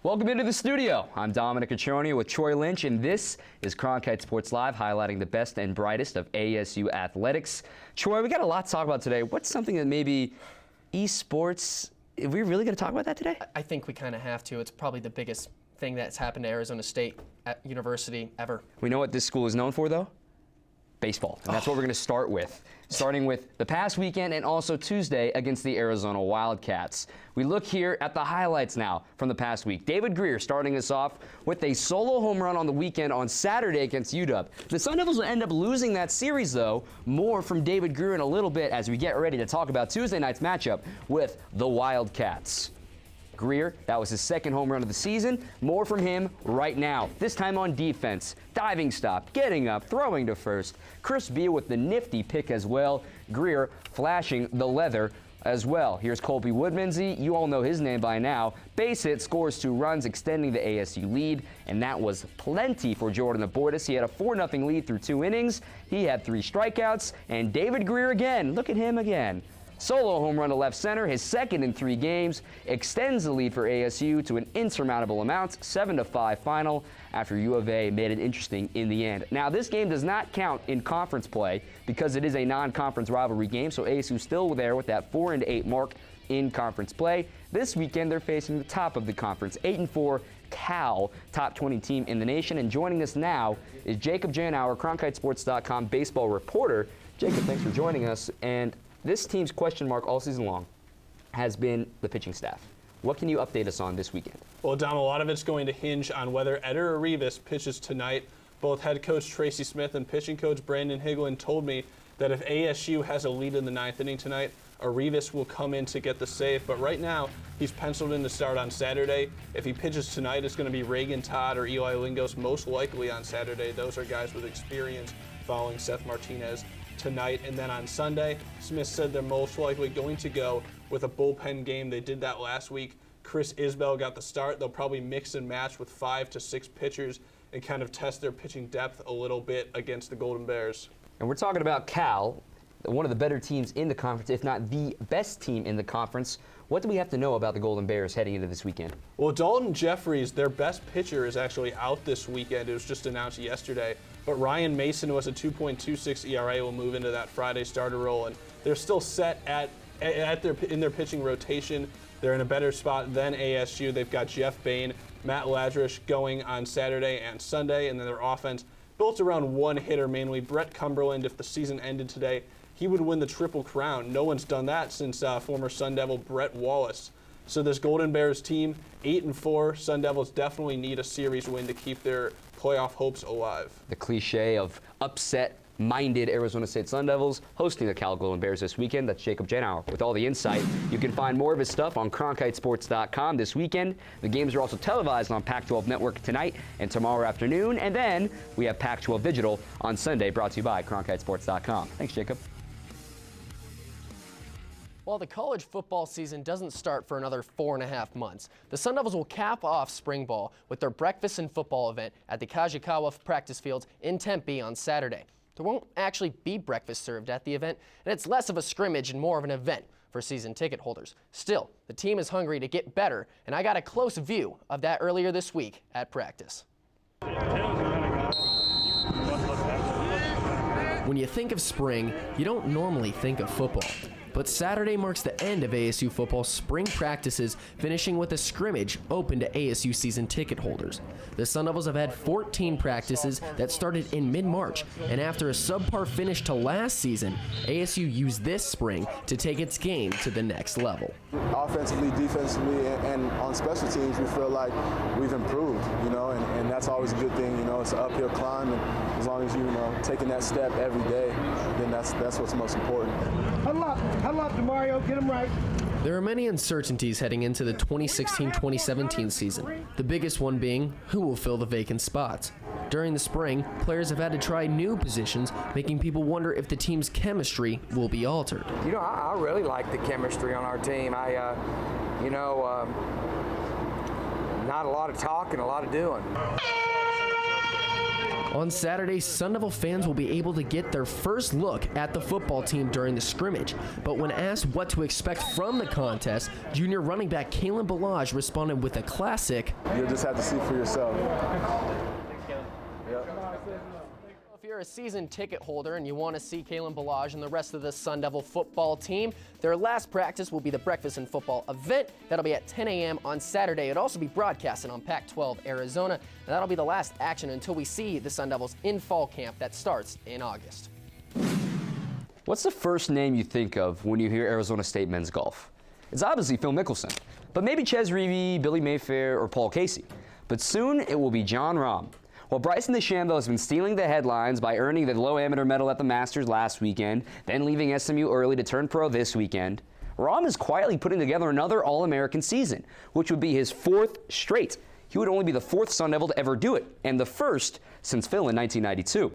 Welcome into the studio. I'm Dominic Accioni with Troy Lynch, and this is Cronkite Sports Live, highlighting the best and brightest of ASU athletics. Troy, we got a lot to talk about today. What's something that maybe esports, are we really going to talk about that today? I think we kind of have to. It's probably the biggest thing that's happened to Arizona State University ever. We know what this school is known for, though? Baseball. And that's what we're going to start with. Starting with the past weekend and also Tuesday against the Arizona Wildcats. We look here at the highlights now from the past week. David Greer starting us off with a solo home run on the weekend on Saturday against UW. The Sun Devils will end up losing that series, though. More from David Greer in a little bit as we get ready to talk about Tuesday night's matchup with the Wildcats. Greer, that was his second home run of the season. More from him right now, this time on defense. Diving stop, getting up, throwing to first. Chris Beal with the nifty pick as well. Greer flashing the leather as well. Here's Colby Woodmansey. You all know his name by now. Base hit, scores 2 runs, extending the ASU lead, and that was plenty for Jordan Abortis. He had a 4-0 lead through 2 innings. He had 3 strikeouts, and David Greer again. Look at him again. Solo home run to left center, his second in 3 games, extends the lead for ASU to an insurmountable amount, 7-5 final, after U of A made it interesting in the end. Now, this game does not count in conference play because it is a non-conference rivalry game, so ASU still there with that 4-8 mark in conference play. This weekend, they're facing the top of the conference, 8-4 Cal, top 20 team in the nation. And joining us now is Jacob Janauer, CronkiteSports.com baseball reporter. Jacob, thanks for joining us. And this team's question mark all season long has been the pitching staff. What can you update us on this weekend? Well, Dom, a lot of it's going to hinge on whether Eder Arribas pitches tonight. Both head coach Tracy Smith and pitching coach Brandon Higlin told me that if ASU has a lead in the 9th inning tonight, Arribas will come in to get the save. But right now, he's penciled in to start on Saturday. If he pitches tonight, it's going to be Reagan Todd or Eli Lingos, most likely on Saturday. Those are guys with experience following Seth Martinez tonight. And then on Sunday, Smith said they're most likely going to go with a bullpen game. They did that last week. Chris Isbell got the start. They'll probably mix and match with 5 to 6 pitchers and kind of test their pitching depth a little bit against the Golden Bears. And we're talking about Cal, one of the better teams in the conference, if not the best team in the conference. What do we have to know about the Golden Bears heading into this weekend? Well, Dalton Jeffries, their best pitcher, is actually out this weekend. It was just announced yesterday. But Ryan Mason was a 2.26 ERA, will move into that Friday starter role, and they're still set in their pitching rotation. They're in a better spot than ASU. They've got Jeff Bain, Matt Ladrish going on Saturday and Sunday, and then their offense built around one hitter mainly. Brett Cumberland, if the season ended today, he would win the Triple Crown. No one's done that since former Sun Devil Brett Wallace. So this Golden Bears team, 8-4. Sun Devils definitely need a series win to keep their playoff hopes alive. The cliche of upset-minded Arizona State Sun Devils hosting the Cal Golden Bears this weekend. That's Jacob Janauer with all the insight. You can find more of his stuff on CronkiteSports.com this weekend. The games are also televised on Pac-12 Network tonight and tomorrow afternoon. And then we have Pac-12 Digital on Sunday, brought to you by CronkiteSports.com. Thanks, Jacob. While the college football season doesn't start for another 4.5 months, the Sun Devils will cap off spring ball with their breakfast and football event at the Kajikawa practice fields in Tempe on Saturday. There won't actually be breakfast served at the event, and it's less of a scrimmage and more of an event for season ticket holders. Still, the team is hungry to get better, and I got a close view of that earlier this week at practice. When you think of spring, you don't normally think of football. But Saturday marks the end of ASU football spring practices, finishing with a scrimmage open to ASU season ticket holders. The Sun Devils have had 14 practices that started in mid-March, and after a subpar finish to last season, ASU used this spring to take its game to the next level. Offensively, defensively, and on special teams, we feel like we've improved, and that's always a good thing. It's an uphill climb, and as long as you're taking that step every day, then that's what's most important. Huddle up, DeMario, get him right. There are many uncertainties heading into the 2016-2017 season, the biggest one being who will fill the vacant spots. During the spring, players have had to try new positions, making people wonder if the team's chemistry will be altered. I really like the chemistry on our team. Not a lot of talk and a lot of doing. On Saturday, Sun Devil fans will be able to get their first look at the football team during the scrimmage. But when asked what to expect from the contest, junior running back Kalen Balaj responded with a classic, You'll just have to see for yourself. If you're a season ticket holder and you want to see Kalen Balaj and the rest of the Sun Devil football team, their last practice will be the Breakfast and Football event. That'll be at 10 a.m. on Saturday. It'll also be broadcasted on Pac-12 Arizona, and that'll be the last action until we see the Sun Devils in fall camp that starts in August. What's the first name you think of when you hear Arizona State men's golf? It's obviously Phil Mickelson, but maybe Ches Reavie, Billy Mayfair, or Paul Casey. But soon it will be Jon Rahm. Well, Bryson DeChambeau has been stealing the headlines by earning the low amateur medal at the Masters last weekend, then leaving SMU early to turn pro this weekend. Rahm is quietly putting together another All-American season, which would be his 4th straight. He would only be the 4th Sun Devil to ever do it, and the 1st since Phil in 1992.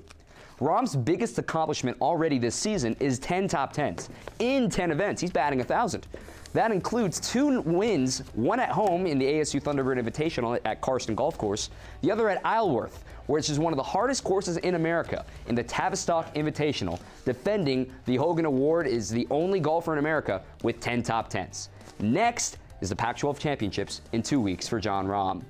Rahm's biggest accomplishment already this season is 10 top 10s. In 10 events, he's batting 1,000. That includes 2 wins, one at home in the ASU Thunderbird Invitational at Karsten Golf Course, the other at Isleworth, which is one of the hardest courses in America, in the Tavistock Invitational. Defending the Hogan Award is the only golfer in America with 10 top 10s. Next is the Pac-12 Championships in 2 weeks for Jon Rahm.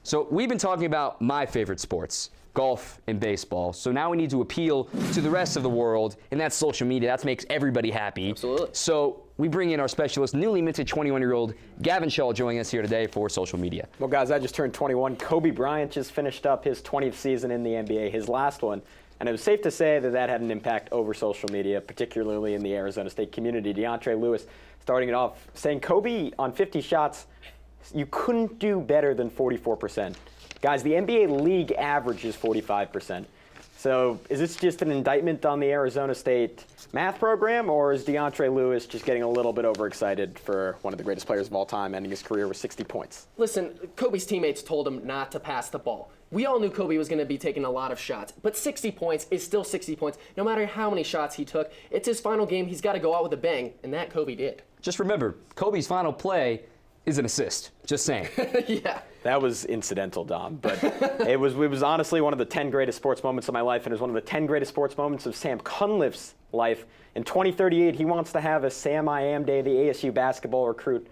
So we've been talking about my favorite sports, golf and baseball. So now we need to appeal to the rest of the world, and that's social media. That makes everybody happy. Absolutely. So we bring in our specialist, newly minted 21-year-old Gavin Shaw, joining us here today for social media. Well, guys, I just turned 21. Kobe Bryant just finished up his 20th season in the NBA, his last one. And it was safe to say that that had an impact over social media, particularly in the Arizona State community. DeAndre Lewis starting it off saying, Kobe, on 50 shots, you couldn't do better than 44%. Guys, the NBA league average is 45%. So is this just an indictment on the Arizona State math program, or is DeAndre Lewis just getting a little bit overexcited for one of the greatest players of all time, ending his career with 60 points? Listen, Kobe's teammates told him not to pass the ball. We all knew Kobe was going to be taking a lot of shots, but 60 points is still 60 points. No matter how many shots he took, it's his final game. He's got to go out with a bang, and that Kobe did. Just remember, Kobe's final play is an assist. Just saying. Yeah. That was incidental, Dom, but it was honestly one of the 10 greatest sports moments of my life, and it was one of the 10 greatest sports moments of Sam Cunliffe's life. In 2038, he wants to have a Sam I Am Day, the ASU basketball recruit.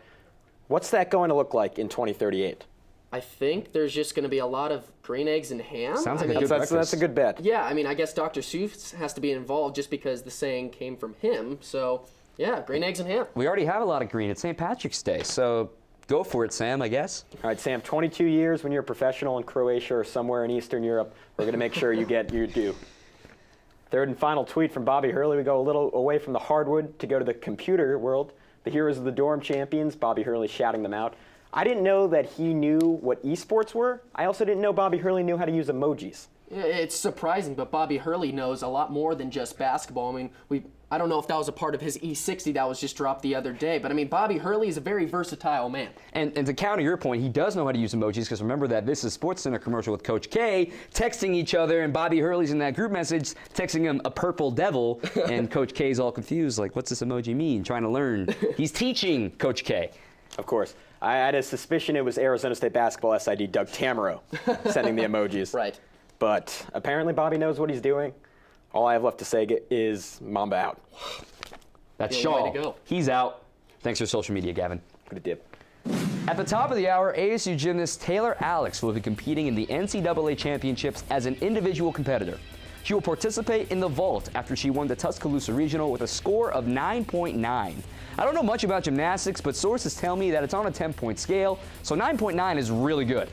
What's that going to look like in 2038? I think there's just going to be a lot of green eggs and ham. Sounds like a good That's a good bet. Yeah, I mean, I guess Dr. Seuss has to be involved just because the saying came from him. So, yeah, green eggs and ham. We already have a lot of green. It's St. Patrick's Day, so go for it, Sam, I guess. All right, Sam, 22 years when you're a professional in Croatia or somewhere in Eastern Europe, we're going to make sure you get your due. Third and final tweet from Bobby Hurley. We go a little away from the hardwood to go to the computer world. The heroes of the dorm champions, Bobby Hurley shouting them out. I didn't know that he knew what esports were. I also didn't know Bobby Hurley knew how to use emojis. Yeah, it's surprising, but Bobby Hurley knows a lot more than just basketball. I mean, I don't know if that was a part of his E60 that was just dropped the other day, but I mean, Bobby Hurley is a very versatile man. And to counter your point, he does know how to use emojis, because remember that This Is Sports Center commercial with Coach K, texting each other, and Bobby Hurley's in that group message texting him a purple devil, and Coach K's all confused, like, what's this emoji mean? Trying to learn. He's teaching Coach K. Of course. I had a suspicion it was Arizona State basketball SID Doug Tamaro sending the emojis. Right. But apparently Bobby knows what he's doing. All I have left to say is Mamba out. That's Yeah, Shaw. way to go. He's out. Thanks for social media, Gavin. Good dip. At the top of the hour, ASU gymnast Taylor Alex will be competing in the NCAA championships as an individual competitor. She will participate in the vault after she won the Tuscaloosa Regional with a score of 9.9. I don't know much about gymnastics, but sources tell me that it's on a 10-point scale, so 9.9 is really good.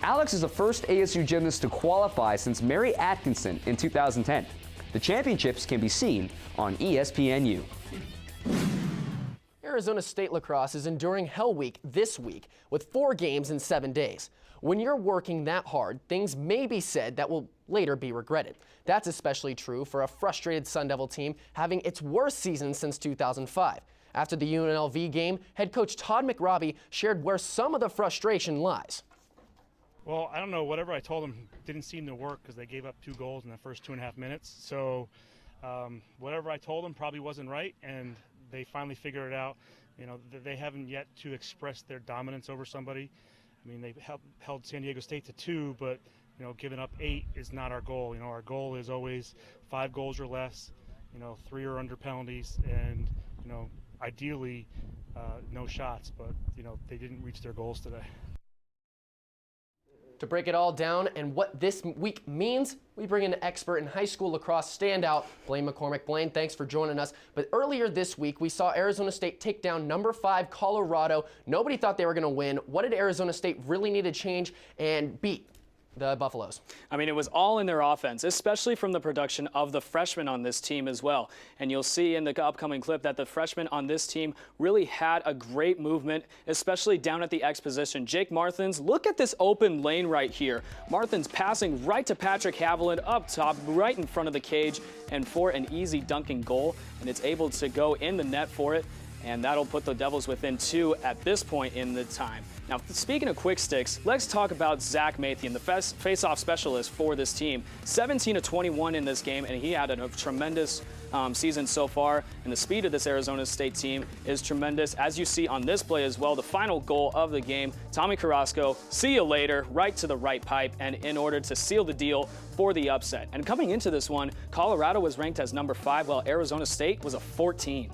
Alex is the first ASU gymnast to qualify since Mary Atkinson in 2010. The championships can be seen on ESPNU. Arizona State lacrosse is enduring Hell Week this week with 4 games in 7 days. When you're working that hard, things may be said that will later be regretted. That's especially true for a frustrated Sun Devil team having its worst season since 2005. After the UNLV game, head coach Todd McRobbie shared where some of the frustration lies. Well, I don't know. Whatever I told them didn't seem to work because they gave up 2 goals in the first 2.5 minutes. So whatever I told them probably wasn't right, and they finally figured it out. You know, they haven't yet to express their dominance over somebody. I mean, they held San Diego State to 2, but giving up 8 is not our goal. Our goal is always 5 goals or less, 3 or under penalties, and, ideally no shots, but, they didn't reach their goals today. To break it all down and what this week means, we bring in an expert in high school lacrosse standout, Blaine McCormick. Blaine, thanks for joining us. But earlier this week, we saw Arizona State take down number 5 Colorado. Nobody thought they were going to win. What did Arizona State really need to change and beat the Buffaloes? I mean, it was all in their offense, especially from the production of the freshmen on this team as well. And you'll see in the upcoming clip that the freshmen on this team really had a great movement, especially down at the X position. Jake Marthins, look at this open lane right here. Marthins passing right to Patrick Haviland up top, right in front of the cage, and for an easy dunking goal. And it's able to go in the net for it. And that'll put the Devils within 2 at this point in the time. Now, speaking of quick sticks, let's talk about Zach Mathian, the face-off specialist for this team. 17 of 21 in this game, and he had a tremendous season so far. And the speed of this Arizona State team is tremendous. As you see on this play as well, the final goal of the game, Tommy Carrasco, see you later, right to the right pipe, and in order to seal the deal for the upset. And coming into this one, Colorado was ranked as number 5, while Arizona State was a 14.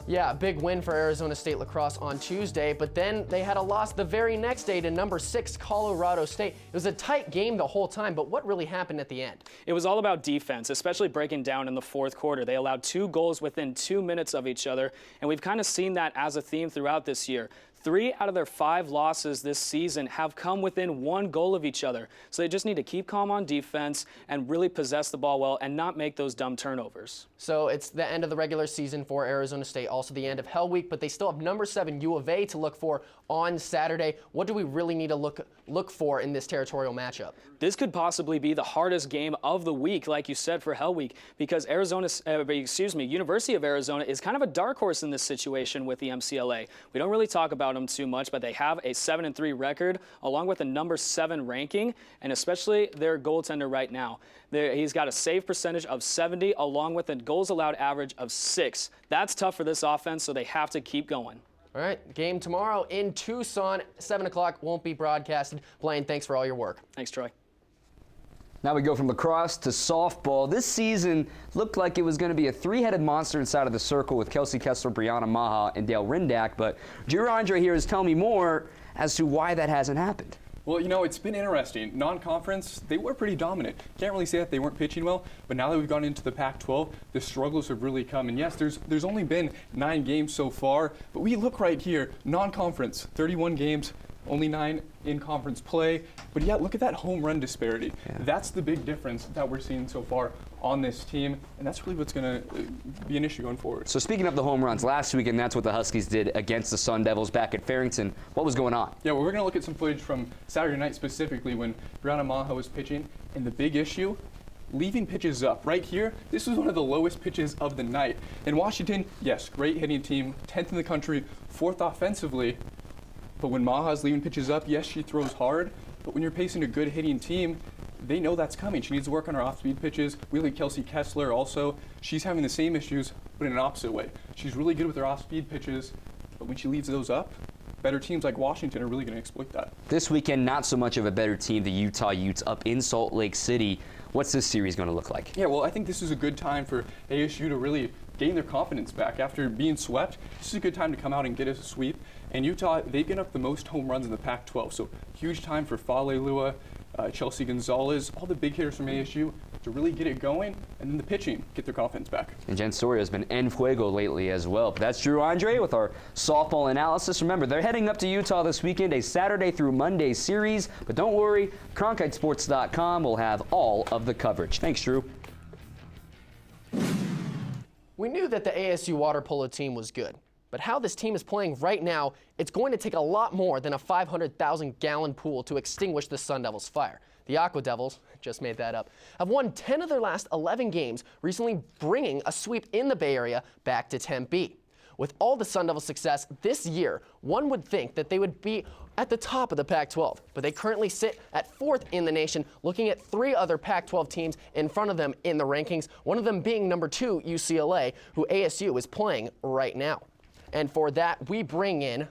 Yeah, a big win for Arizona State lacrosse on Tuesday, but then they had a loss the very next day to number 6 Colorado State. It was a tight game the whole time, but what really happened at the end? It was all about defense, especially breaking down in the fourth quarter. They allowed 2 goals within 2 minutes of each other, and we've kind of seen that as a theme throughout this year. 3 out of their 5 losses this season have come within 1 goal of each other. So they just need to keep calm on defense and really possess the ball well and not make those dumb turnovers. So it's the end of the regular season for Arizona State, also the end of Hell Week, but they still have number 7 U of A to look for on Saturday. What do we really need to look for in this territorial matchup? This could possibly be the hardest game of the week, like you said, for Hell Week, because University of Arizona is kind of a dark horse in this situation with the MCLA. We don't really talk about them too much, but they have a 7-3 record along with a number 7 ranking, and especially their goaltender right now. He's got a save percentage of 70 along with a goals allowed average of 6. That's tough for this offense, so they have to keep going. All right, game tomorrow in Tucson, 7 o'clock, won't be broadcasted. Blaine, thanks for all your work. Thanks, Troy. Now we go from lacrosse to softball. This season looked like it was going to be a 3-headed monster inside of the circle with Kelsey Kessler, Brianna Maha, and Dale Rindak, but Drew Andre here is telling me more as to why that hasn't happened. Well, it's been interesting. Non-conference, they were pretty dominant. Can't really say that they weren't pitching well, but now that we've gone into the Pac-12, the struggles have really come. And yes, there's only been 9 games so far, but we look right here, non-conference, 31 games, only 9 in conference play. But yeah, look at that home run disparity. Yeah. That's the big difference that we're seeing so far on this team, and that's really what's going to be an issue going forward. So speaking of the home runs, last weekend that's what the Huskies did against the Sun Devils back at Farrington. What was going on? Yeah, well, we're going to look at some footage from Saturday night specifically when Brianna Maha was pitching, and the big issue, leaving pitches up. Right here, this was one of the lowest pitches of the night. In Washington, yes, great hitting team, 10th in the country, 4th offensively, but when Maha's leaving pitches up, yes, she throws hard, but when you're facing a good hitting team, they know that's coming. She needs to work on her off-speed pitches. Really, Kelsey Kessler also, she's having the same issues, but in an opposite way. She's really good with her off-speed pitches, but when she leaves those up, better teams like Washington are really going to exploit that. This weekend, not so much of a better team, the Utah Utes up in Salt Lake City. What's this series going to look like? Yeah, well, I think this is a good time for ASU to really gain their confidence back. After being swept, this is a good time to come out and get us a sweep. And Utah, they've given up the most home runs in the Pac-12, so huge time for Fale Lua, Chelsea Gonzalez, all the big hitters from ASU to really get it going, and then the pitching, get their confidence back. And Jen Soria has been en fuego lately as well. But that's Drew Andre with our softball analysis. Remember, they're heading up to Utah this weekend, a Saturday through Monday series. But don't worry, CronkiteSports.com will have all of the coverage. Thanks, Drew. We knew that the ASU water polo team was good, but how this team is playing right now, it's going to take a lot more than a 500,000-gallon pool to extinguish the Sun Devils' fire. The Aqua Devils, just made that up, have won 10 of their last 11 games, recently bringing a sweep in the Bay Area back to Tempe. With all the Sun Devils' success this year, one would think that they would be at the top of the Pac-12, but they currently sit at 4th in the nation, looking at 3 other Pac-12 teams in front of them in the rankings, one of them being number 2, UCLA, who ASU is playing right now. And for that, we bring in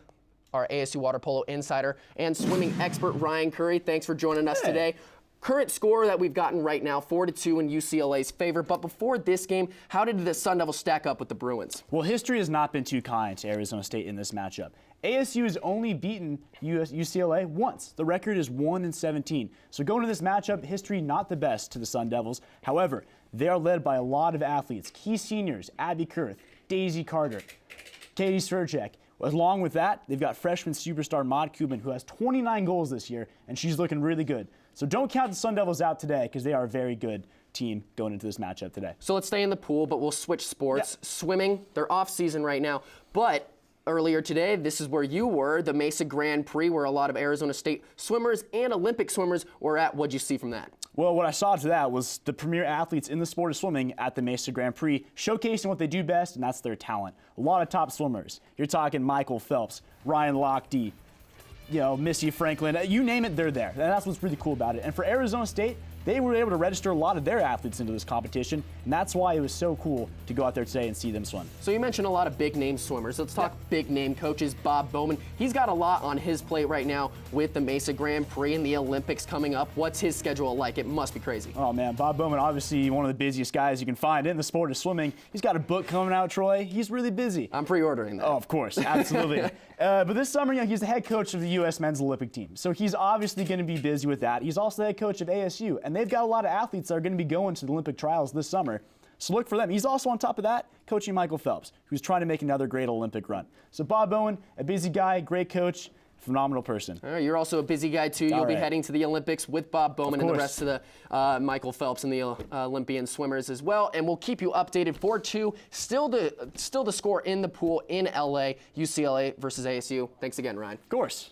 our ASU water polo insider and swimming expert, Ryan Curry. Thanks for joining us today. Current score that we've gotten right now, 4-2 in UCLA's favor. But before this game, how did the Sun Devils stack up with the Bruins? Well, history has not been too kind to Arizona State in this matchup. ASU has only beaten UCLA once. The record is 1-17. So going to this matchup, history not the best to the Sun Devils. However, they are led by a lot of athletes, key seniors, Abby Kurth, Daisy Carter, Katie Sturchek. Along with that, they've got freshman superstar Maud Kubin, who has 29 goals this year, and she's looking really good. So don't count the Sun Devils out today, because they are a very good team going into this matchup today. So let's stay in the pool, but we'll switch sports. Yeah. Swimming, they're off season right now, but earlier today, this is where you were, the Mesa Grand Prix, where a lot of Arizona State swimmers and Olympic swimmers were at. What'd you see from that? Well, what I saw to that was the premier athletes in the sport of swimming at the Mesa Grand Prix, showcasing what they do best, and that's their talent. A lot of top swimmers. You're talking Michael Phelps, Ryan Lochte, Missy Franklin, you name it, they're there. And that's what's really cool about it. And for Arizona State, they were able to register a lot of their athletes into this competition, and that's why it was so cool to go out there today and see them swim. So you mentioned a lot of big-name swimmers. Let's talk big-name coaches. Bob Bowman, he's got a lot on his plate right now with the Mesa Grand Prix and the Olympics coming up. What's his schedule like? It must be crazy. Oh, man, Bob Bowman, obviously one of the busiest guys you can find in the sport of swimming. He's got a book coming out, Troy. He's really busy. I'm pre-ordering that. Oh, of course, absolutely. But this summer, he's the head coach of the U.S. men's Olympic team. So he's obviously going to be busy with that. He's also the head coach of ASU, and they've got a lot of athletes that are going to be going to the Olympic trials this summer. So look for them. He's also on top of that coaching Michael Phelps, who's trying to make another great Olympic run. So Bob Bowen, a busy guy, great coach, phenomenal person. All right, you're also a busy guy too. You'll be heading to the Olympics with Bob Bowman and the rest of the Michael Phelps and the Olympian swimmers as well. And we'll keep you updated. 4-2, still the score in the pool in LA, UCLA versus ASU. Thanks again, Ryan. Of course.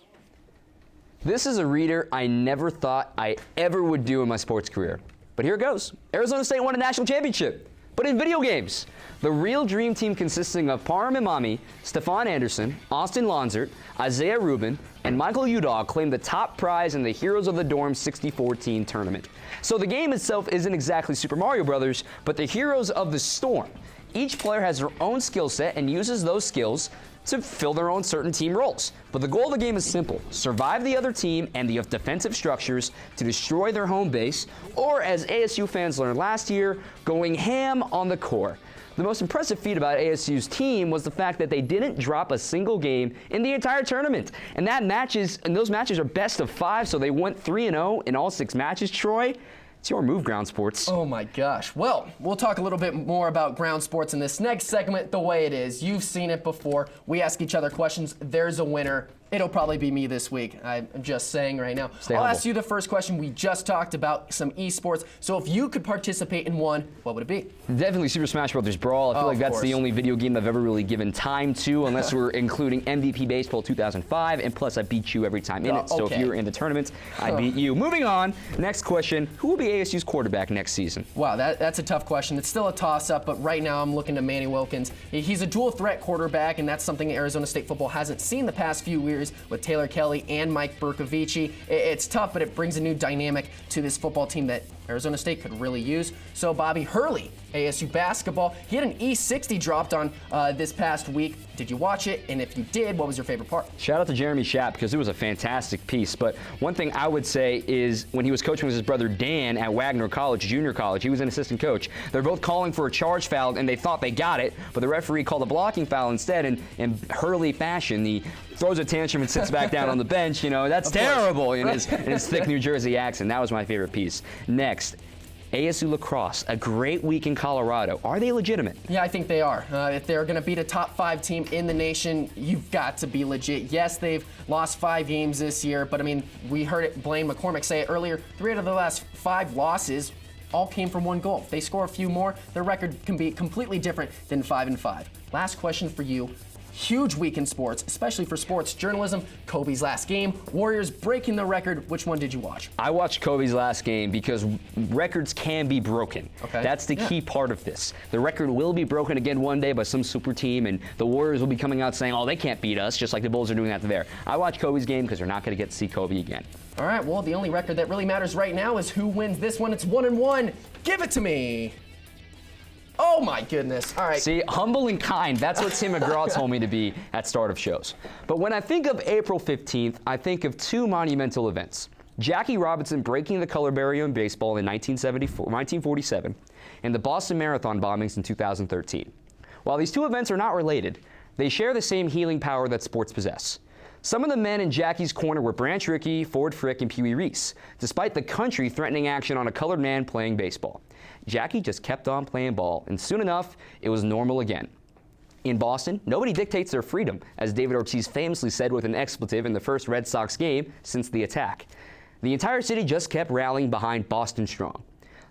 This is a reader I never thought I ever would do in my sports career. But here it goes. Arizona State won a national championship, but in video games. The real dream team consisting of Param Imami, Stefan Anderson, Austin Lonzert, Isaiah Rubin, and Michael Udall claimed the top prize in the Heroes of the Dorm 60-14 tournament. So the game itself isn't exactly Super Mario Brothers, but the Heroes of the Storm. Each player has their own skill set and uses those skills to fill their own certain team roles. But the goal of the game is simple: survive the other team and the defensive structures to destroy their home base, or as ASU fans learned last year, going ham on the core. The most impressive feat about ASU's team was the fact that they didn't drop a single game in the entire tournament. And those matches are best of 5, so they went 3-0 in all 6 matches, Troy. It's your move, Ground Sports. Oh my gosh. Well, we'll talk a little bit more about Ground Sports in this next segment, the way it is. You've seen it before. We ask each other questions. There's a winner. It'll probably be me this week. I'm just saying right now. I'll ask you the first question. We just talked about some esports. So if you could participate in one, what would it be? Definitely Super Smash Bros. Brawl. I feel like that's the only video game I've ever really given time to, unless we're including MVP Baseball 2005, and plus I beat you every time in it. So if you were in the tournament, I beat you. Moving on, next question. Who will be ASU's quarterback next season? Wow, that's a tough question. It's still a toss-up, but right now I'm looking to Manny Wilkins. He's a dual-threat quarterback, and that's something Arizona State football hasn't seen the past few years with Taylor Kelly and Mike Bercovici. It's tough, but it brings a new dynamic to this football team that Arizona State could really use. So Bobby Hurley, ASU basketball, he had an E60 dropped on this past week. Did you watch it? And if you did, what was your favorite part? Shout out to Jeremy Schapp, because it was a fantastic piece. But one thing I would say is when he was coaching with his brother Dan at Wagner College, junior college, he was an assistant coach. They're both calling for a charge foul, and they thought they got it, but the referee called a blocking foul instead. And in Hurley fashion, he throws a tantrum and sits back down on the bench. That's terrible in his thick New Jersey accent. That was my favorite piece. Next, ASU lacrosse, a great week in Colorado. Are they legitimate? Yeah, I think they are. If they're going to beat a top 5 team in the nation, you've got to be legit. Yes, they've lost 5 games this year, but I mean, we heard it, Blaine McCormick say it earlier, 3 out of the last 5 losses all came from 1 goal. If they score a few more, their record can be completely different than 5-5. Last question for you. Huge week in sports, especially for sports journalism. Kobe's last game, Warriors breaking the record. Which one did you watch? I watched Kobe's last game because records can be broken. Okay. That's the key part of this. The record will be broken again one day by some super team, and the Warriors will be coming out saying, oh, they can't beat us, just like the Bulls are doing that there. I watched Kobe's game because they're not going to get to see Kobe again. All right, well, the only record that really matters right now is who wins this one. It's 1-1. Give it to me. Oh my goodness. All right. See, humble and kind. That's what Tim McGraw told me to be at start of shows. But when I think of April 15th, I think of 2 monumental events. Jackie Robinson breaking the color barrier in baseball in 1947, and the Boston Marathon bombings in 2013. While these two events are not related, they share the same healing power that sports possess. Some of the men in Jackie's corner were Branch Rickey, Ford Frick, and Pee Wee Reese, despite the country threatening action on a colored man playing baseball. Jackie just kept on playing ball, and soon enough, it was normal again. In Boston, nobody dictates their freedom, as David Ortiz famously said with an expletive in the first Red Sox game since the attack. The entire city just kept rallying behind Boston Strong.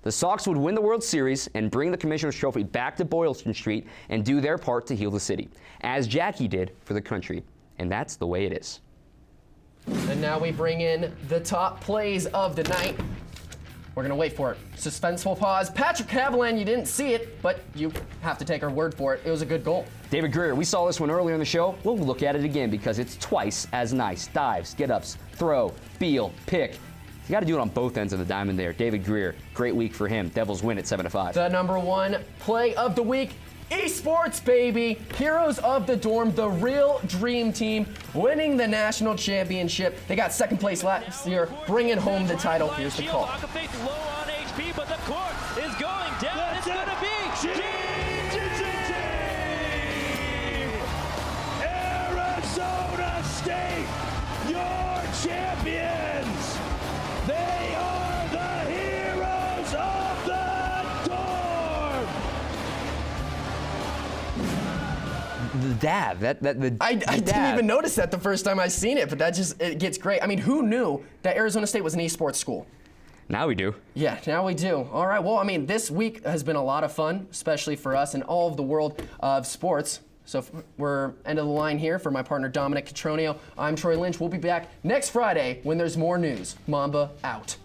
The Sox would win the World Series and bring the Commissioner's Trophy back to Boylston Street and do their part to heal the city, as Jackie did for the country. And that's the way it is. And now we bring in the top plays of the night. We're going to wait for it. Suspenseful pause. Patrick Haviland, you didn't see it, but you have to take our word for it. It was a good goal. David Greer, we saw this one earlier in the show. We'll look at it again because it's twice as nice. Dives, get-ups, throw, feel, pick. You got to do it on both ends of the diamond there. David Greer, great week for him. Devils win at 7-5. The number one play of the week, esports, baby. Heroes of the Dorm, the real dream team, winning the national championship. They got second place last year, bringing home the title. Here's the call. Low on HP, but the court is going down. It's going to be Arizona State, your champions. They are the heroes of the dorm. The dab, I didn't even notice that the first time I seen it, but it gets great. I mean, who knew that Arizona State was an esports school? Now we do. Yeah, now we do. All right, well, I mean, this week has been a lot of fun, especially for us and all of the world of sports. So we're end of the line here for my partner Dominic Catronio. I'm Troy Lynch. We'll be back next Friday when there's more news. Mamba out.